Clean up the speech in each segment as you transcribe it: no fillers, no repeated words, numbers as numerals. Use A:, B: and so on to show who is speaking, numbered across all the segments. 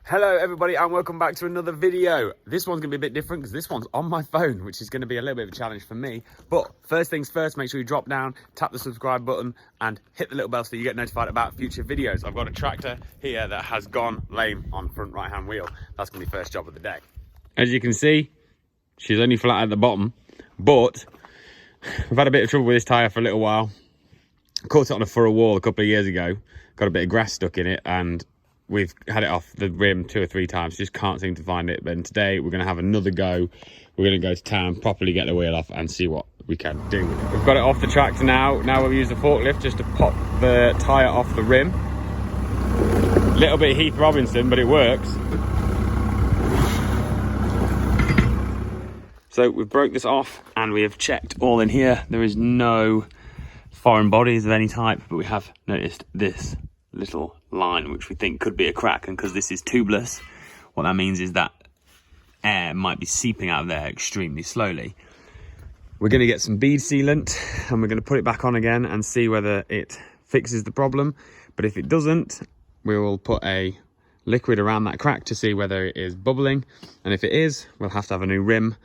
A: Hello everybody and welcome back to another video. This one's going to be a bit different because this one's on my phone, which is going to be a little bit of a challenge for me. But first things first, make sure you drop down, tap the subscribe button and hit the little bell so you get notified about future videos. I've got a tractor here that has gone lame on front right hand wheel. That's going to be first job of the day. As you can see, she's only flat at the bottom, but we've had a bit of trouble with this tyre for a little while. Caught it on a furrow wall a couple of years ago, got a bit of grass stuck in it and we've had it off the rim 2 or 3 times, just can't seem to find it. But today we're going to have another go. We're going to go to town, properly get the wheel off and see what we can do with it. We've got it off the tractor now. Now we'll use the forklift just to pop the tyre off the rim. Little bit Heath Robinson, but it works. So we've broke this off and we have checked all in here. There is no foreign bodies of any type, but we have noticed this little line which we think could be a crack, and because this is tubeless, what that means is that air might be seeping out of there extremely slowly. We're going to get some bead sealant and we're going to put it back on again and see whether it fixes the problem. But if it doesn't, we will put a liquid around that crack to see whether it is bubbling, and if it is, we'll have to have a new rim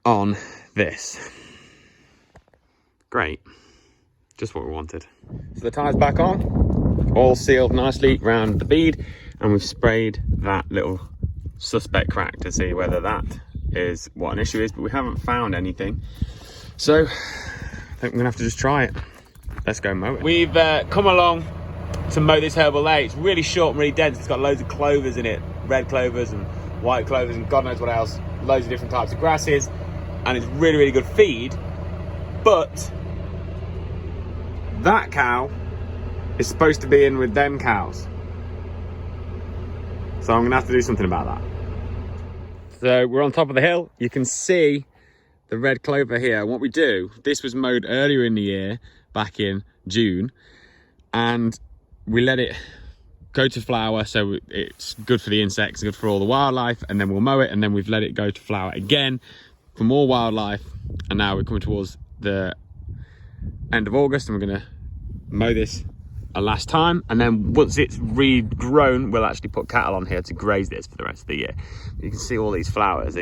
A: on this. Great, just what we wanted. So the tyre's back on, all sealed nicely around the bead, and we've sprayed that little suspect crack to see whether that is what an issue is, but we haven't found anything. So I think we're gonna have to just try it. Let's go mow it. We've come along to mow this herbal ley. It's really short and really dense. It's got loads of clovers in it, red clovers and white clovers and God knows what else, loads of different types of grasses, and it's really, really good feed. But that cow is supposed to be in with them cows, so I'm gonna have to do something about that. So we're on top of the hill. You can see the red clover here. What we do, this was mowed earlier in the year, back in June, and we let it go to flower, so it's good for the insects, good for all the wildlife, and then we'll mow it, and then we've let it go to flower again for more wildlife, and now we're coming towards the end of August and we're gonna mow this a last time, and then once it's regrown, we'll actually put cattle on here to graze this for the rest of the year. You can see all these flowers,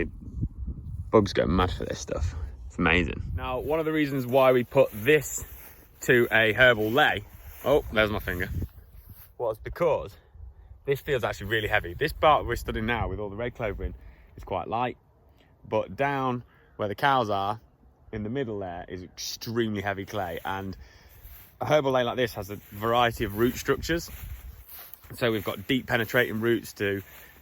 A: bugs go mad for this stuff. It's amazing. Now, one of the reasons why we put this to a herbal ley, oh, there's my finger, was because this field's actually really heavy. This part we're stood in now with all the red clover in is quite light, but down where the cows are, in the middle there, is extremely heavy clay, and a herbal ley like this has a variety of root structures. So we've got deep penetrating roots to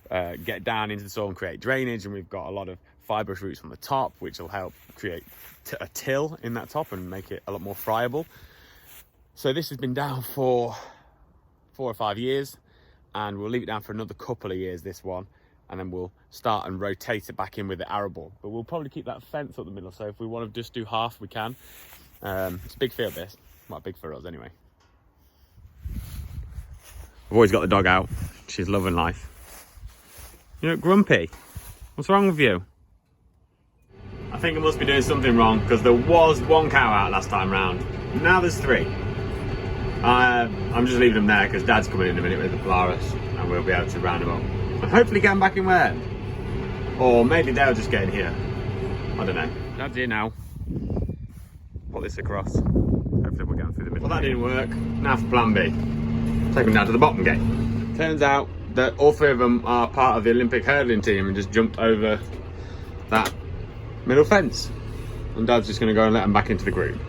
A: get down into the soil and create drainage, and we've got a lot of fibrous roots on the top, which will help create a till in that top and make it a lot more friable. So this has been down for 4 or 5 years, and we'll leave it down for another couple of years, this one, and then we'll start and rotate it back in with the arable. But we'll probably keep that fence up the middle, so if we want to just do half, we can. It's a big field, this. Well, big for us anyway. I've always got the dog out. She's loving life. You look grumpy. What's wrong with you? I think I must be doing something wrong, because there was 1 cow out last time round. Now there's 3. I'm just leaving them there because Dad's coming in a minute with the Polaris and we'll be able to round them up. And hopefully get them back in where? Or maybe they'll just get in here. I don't know. Dad's here now. Put this across. Hopefully we'll get them through the middle. Well, that didn't work. Now for plan B. Take them down to the bottom gate. Turns out that all 3 of them are part of the Olympic hurdling team and just jumped over that middle fence. And Dad's just going to go and let them back into the group.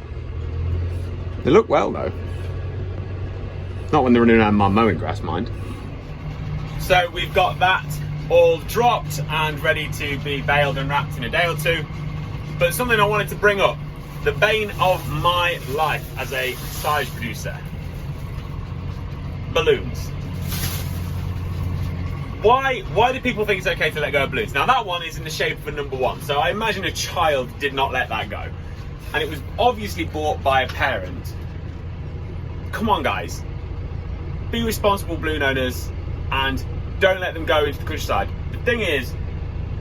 A: They look well though. Not when they're running around my mowing grass, mind. So we've got that all dropped and ready to be baled and wrapped in a day or 2. But something I wanted to bring up, the bane of my life as a silage producer. Balloons. Why do people think it's okay to let go of balloons? Now that one is in the shape of a number 1, so I imagine a child did not let that go. And it was obviously bought by a parent. Come on guys, be responsible balloon owners and don't let them go into the countryside. The thing is,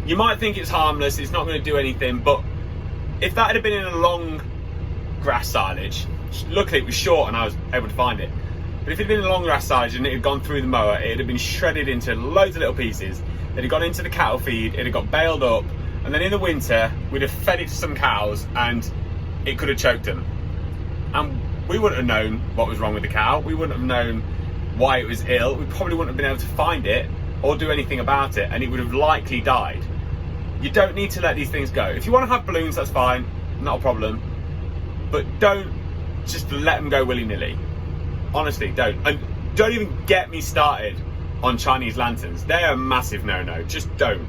A: you might think it's harmless, it's not going to do anything, but if that had been in a long grass silage, luckily it was short and I was able to find it, But if it had been a long grass silage and it had gone through the mower, it had been shredded into loads of little pieces. It had gone into the cattle feed, it had got baled up, and then in the winter, we'd have fed it to some cows and it could have choked them. And we wouldn't have known what was wrong with the cow. We wouldn't have known why it was ill. We probably wouldn't have been able to find it or do anything about it, and it would have likely died. You don't need to let these things go. If you want to have balloons, that's fine, not a problem. But don't just let them go willy-nilly. Honestly, don't. And don't even get me started on Chinese lanterns. They are a massive no-no. Just don't.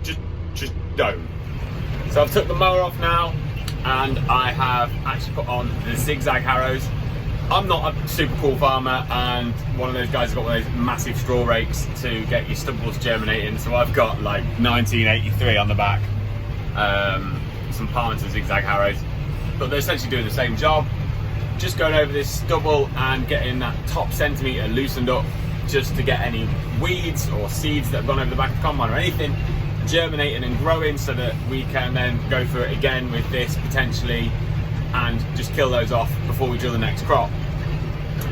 A: Just don't. So I've took the mower off now, and I have actually put on the zigzag harrows. I'm not a super cool farmer, and one of those guys has got one of those massive straw rakes to get your stubbles germinating. So I've got like 1983 on the back, some Punctures zigzag harrows, but they're essentially doing the same job. Just going over this stubble and getting that top centimetre loosened up, just to get any weeds or seeds that have gone over the back of the combine or anything germinating and growing, so that we can then go through it again with this potentially and just kill those off before we drill the next crop.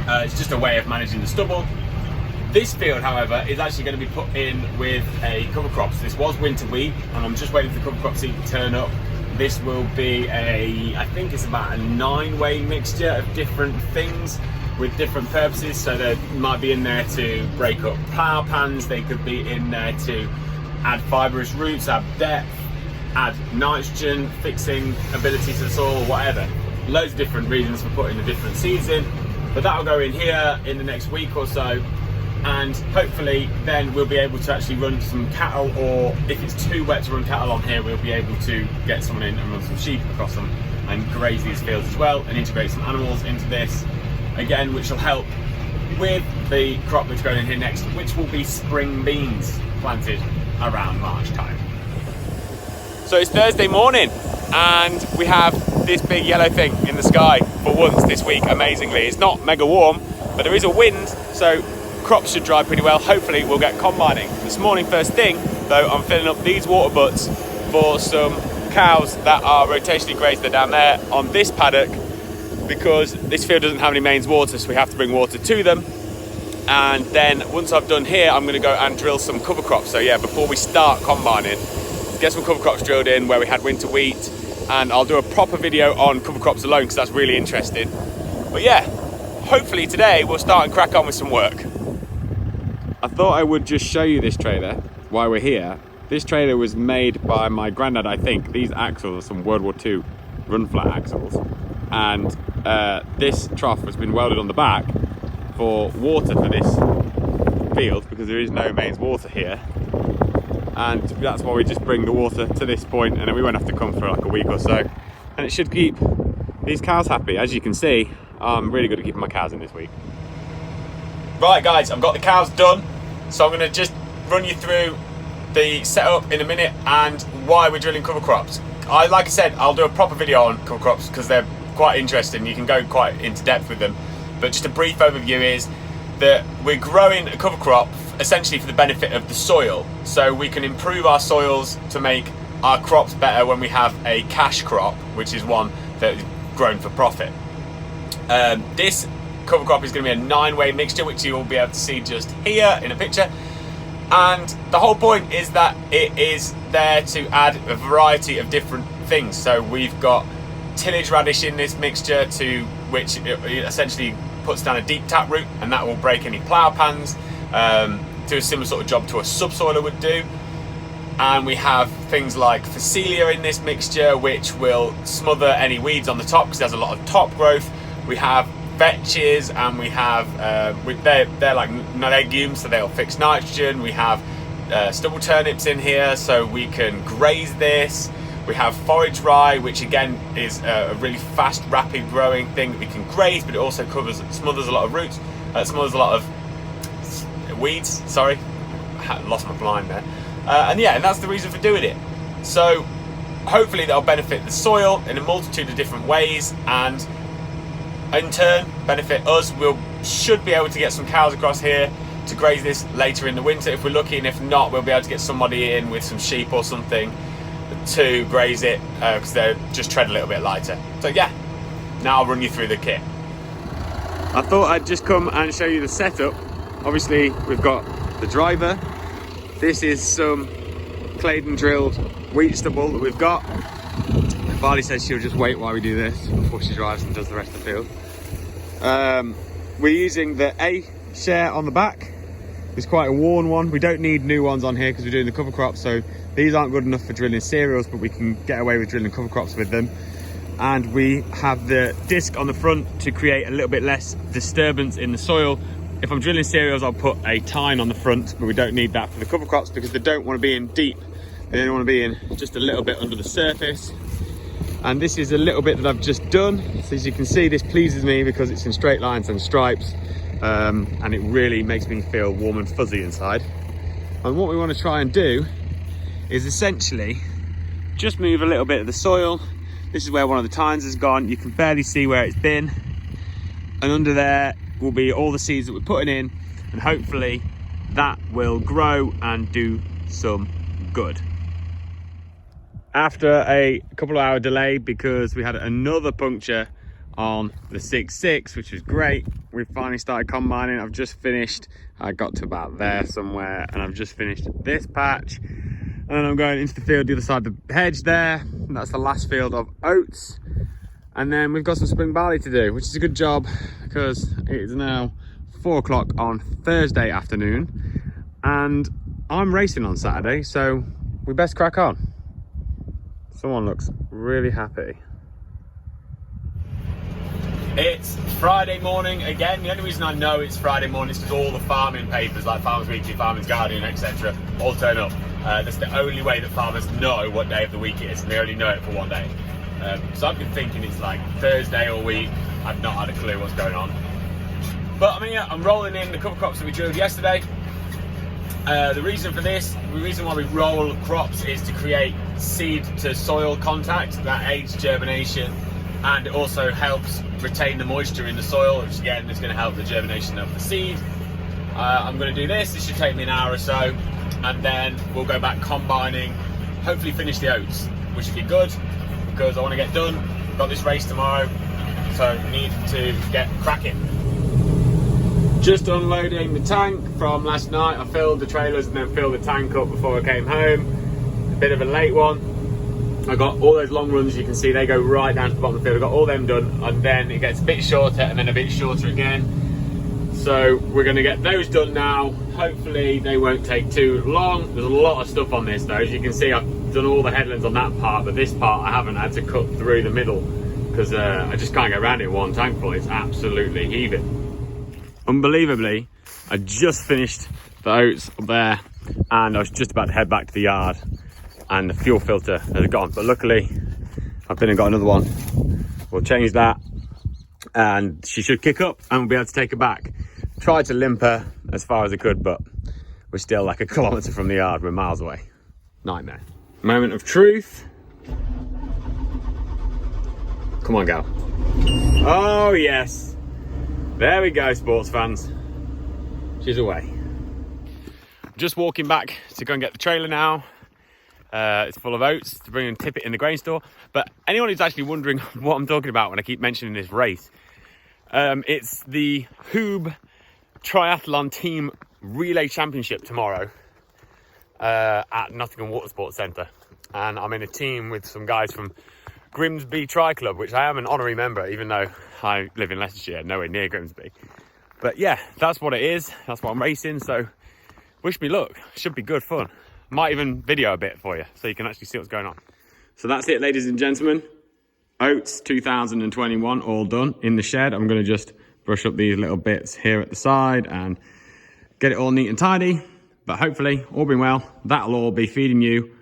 A: It's just a way of managing the stubble. This field, however, is actually going to be put in with a cover crop. So this was winter wheat, and I'm just waiting for the cover crop seed to turn up. This will be I think it's about a 9-way mixture of different things with different purposes. So they might be in there to break up plough pans, they could be in there to add fibrous roots, add depth, add nitrogen, fixing ability to the soil, whatever. Loads of different reasons for putting the different seeds in. But that'll go in here in the next week or so. And hopefully then we'll be able to actually run some cattle, or if it's too wet to run cattle on here, we'll be able to get someone in and run some sheep across them and graze these fields as well, and integrate some animals into this again, which will help with the crop that's going in here next, which will be spring beans planted around March time. So it's Thursday morning and we have this big yellow thing in the sky for once this week, amazingly. It's not mega warm, but there is a wind, so crops should dry pretty well. Hopefully we'll get combining. This morning, first thing though, I'm filling up these water butts for some cows that are rotationally grazed. They're down there on this paddock because this field doesn't have any mains water, so we have to bring water to them. And then once I've done here, I'm going to go and drill some cover crops. So yeah, before we start combining, get some cover crops drilled in where we had winter wheat, and I'll do a proper video on cover crops alone because that's really interesting. But yeah, hopefully today we'll start and crack on with some work. I thought I would just show you this trailer while we're here. This trailer was made by my granddad, I think. These axles are some World War II run flat axles. And this trough has been welded on the back for water for this field because there is no mains water here. And that's why we just bring the water to this point, and then we won't have to come for like a week or so. And it should keep these cows happy. As you can see, I'm really good at keeping my cows in this week. Right guys, I've got the cows done. So I'm going to just run you through the setup in a minute and why we're drilling cover crops. Like I said, I'll do a proper video on cover crops because they're quite interesting. You can go quite into depth with them. But just a brief overview is that we're growing a cover crop essentially for the benefit of the soil. So we can improve our soils to make our crops better when we have a cash crop, which is one that is grown for profit. This cover crop is going to be a 9-way mixture, which you will be able to see just here in a picture. And the whole point is that it is there to add a variety of different things. So we've got tillage radish in this mixture, to which it essentially puts down a deep tap root, and that will break any plough pans, do a similar sort of job to a subsoiler would do. And we have things like Phacelia in this mixture, which will smother any weeds on the top because there's a lot of top growth. We have vetches, and we have they're like legumes, so they'll fix nitrogen. We have stubble turnips in here, so we can graze this. We have forage rye, which again is a really fast, rapid growing thing that we can graze, but it also smothers a lot of roots, smothers a lot of weeds. Sorry, I lost my line there. And yeah, and that's the reason for doing it. So hopefully that'll benefit the soil in a multitude of different ways, and in turn benefit us. We should be able to get some cows across here to graze this later in the winter if we're lucky, and if not, we'll be able to get somebody in with some sheep or something to graze it because they just tread a little bit lighter. So yeah, now I'll run you through the kit. I thought I'd just come and show you the setup. Obviously, we've got the driver. This is some Claydon drilled wheat stubble that we've got. Barley says she'll just wait while we do this before she drives and does the rest of the field. We're using the A share on the back. It's quite a worn one. We don't need new ones on here because we're doing the cover crops, so these aren't good enough for drilling cereals, but we can get away with drilling cover crops with them. And we have the disc on the front to create a little bit less disturbance in the soil. If I'm drilling cereals, I'll put a tine on the front, but we don't need that for the cover crops because they don't want to be in deep. They don't want to be in just a little bit under the surface. And this is a little bit that I've just done. So as you can see, this pleases me because it's in straight lines and stripes. And it really makes me feel warm and fuzzy inside. And what we want to try and do is essentially just move a little bit of the soil. This is where one of the tines has gone. You can barely see where it's been. And under there will be all the seeds that we're putting in, and hopefully that will grow and do some good. After a couple of hour delay, because we had another puncture on the 6.6, which was great, we finally started combining. I've just finished, I got to about there somewhere, and I've just finished this patch, and then I'm going into the field the other side of the hedge there, and that's the last field of oats. And then we've got some spring barley to do, which is a good job because it is now 4 o'clock on Thursday afternoon, and I'm racing on Saturday, so we best crack on. Someone looks really happy. It's Friday morning again. The only reason I know it's Friday morning is because all the farming papers like Farmers Weekly, Farmers Guardian, etc. all turn up. That's the only way that farmers know what day of the week it is, and they only know it for one day. So I've been thinking it's like Thursday all week. I've not had a clue what's going on. But I mean, yeah, I'm rolling in the cover crops that we drilled yesterday. The reason for this, the reason why we roll crops is to create seed to soil contact, that aids germination, and it also helps retain the moisture in the soil, which again is going to help the germination of the seed. I'm going to do this. This should take me an hour or so, and then we'll go back combining, hopefully finish the oats, which would be good because I want to get done. I've got this race tomorrow, so need to get cracking. Just unloading the tank from last night. I filled the trailers and then filled the tank up before I came home. A bit of a late one. I got all those long runs, you can see they go right down to the bottom of the field. I got all them done, and then it gets a bit shorter and then a bit shorter again. So we're going to get those done now. Hopefully they won't take too long. There's a lot of stuff on this though. As you can see, I've done all the headlands on that part, but this part I haven't had to cut through the middle because I just can't get around it in one tank full. It's absolutely heaving. Unbelievably, I just finished the oats up there and I was just about to head back to the yard and the fuel filter has gone, but luckily I've been and got another one. We'll change that and she should kick up and we'll be able to take her back. Tried to limp her as far as I could, but we're still like a kilometre from the yard. We're miles away. Nightmare. Moment of truth. Come on, gal. Oh yes. There we go, sports fans. She's away. Just walking back to go and get the trailer now. It's full of oats to bring and tip it in the grain store. But anyone who's actually wondering what I'm talking about when I keep mentioning this race, it's the Hoob Triathlon Team Relay Championship tomorrow at Nottingham Water Sports Centre. And I'm in a team with some guys from Grimsby Tri Club, which I am an honorary member, even though I live in Leicestershire, nowhere near Grimsby. But yeah, that's what it is. That's what I'm racing. So wish me luck. Should be good fun. Might even video a bit for you so you can actually see what's going on. So that's it, ladies and gentlemen. Oats 2021 all done in the shed. I'm going to just brush up these little bits here at the side and get it all neat and tidy. But hopefully, all being well, that'll all be feeding you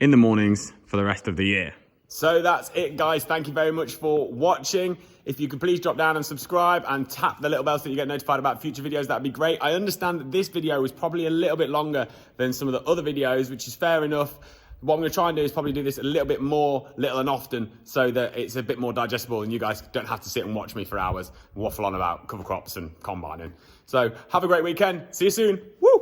A: in the mornings for the rest of the year. So that's it, guys. Thank you very much for watching. If you could please drop down and subscribe and tap the little bell so you get notified about future videos, that'd be great. I understand that this video was probably a little bit longer than some of the other videos, which is fair enough. What I'm going to try and do is probably do this a little bit more, little and often, so that it's a bit more digestible and you guys don't have to sit and watch me for hours and waffle on about cover crops and combining. So have a great weekend. See you soon. Woo!